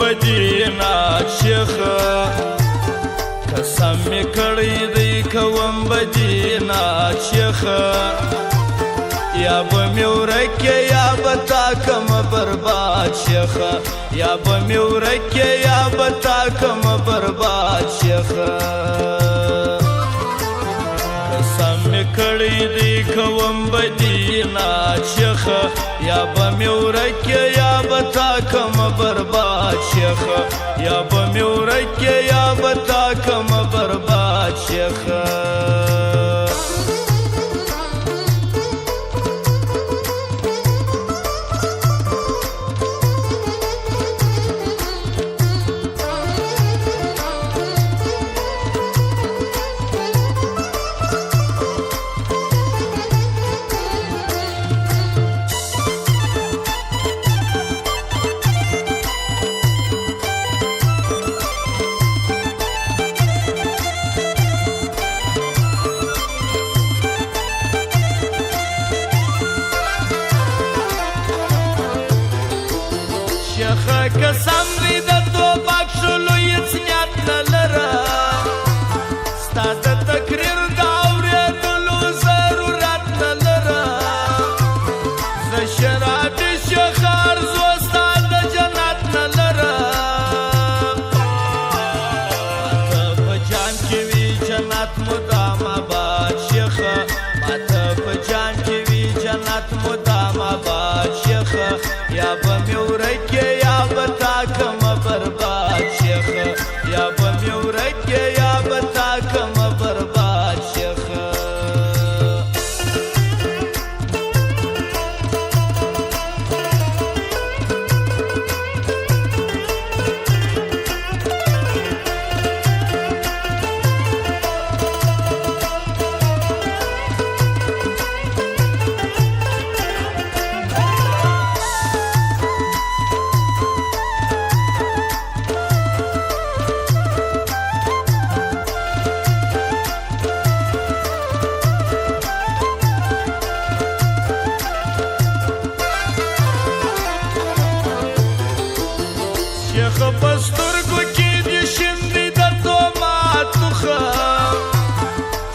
بدینا شیخ قسم می کړی دی کوم بدینا شیخ یا به می ورکه یا به تا کم برباد شیخ یا به می ورکه یا به تا کم برباد شیخ قسم می کړی دی کوم بدینا شیخ یا به می ورکه یا به تا کم برباد شیخ یا به می ورکه یا به تا کم برباد شیخ قسم دی د توبک شلو هیڅ نیت نه لرم ستا د تقریر د اورېدلو ضرورت نه لرم زه شرابي شیخ ارزو ستا د جنت نه لرم ماته په جان کې وي جنت مدام آباد شیخ ماته په جان کې وي جنت مدام آباد شیخ یا به مې ورکې کم برباد شیخ یا به می ورکه یا به تا کم برباد شیخ شیخ پسترګو کې دې شیندې د تومات توخه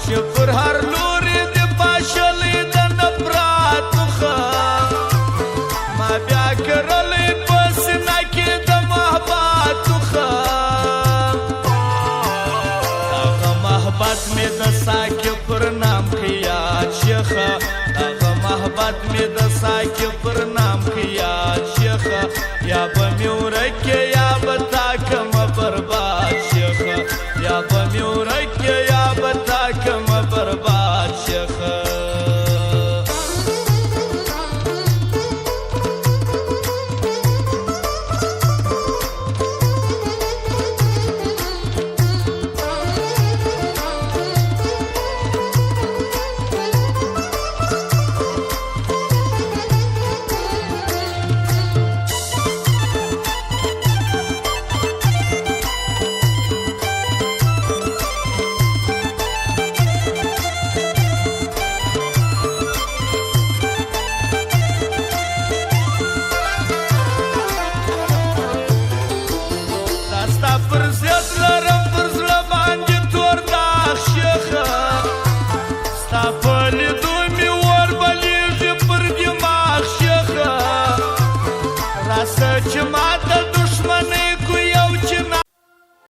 چې پر هر لوري دې پاشلې د نفرات توخه ما بیا کرلې په سینه کې د محبت توخه هغه محبت مې د ساکي پر نام خیال شیخ هغه محبت مې د ساکي پر نام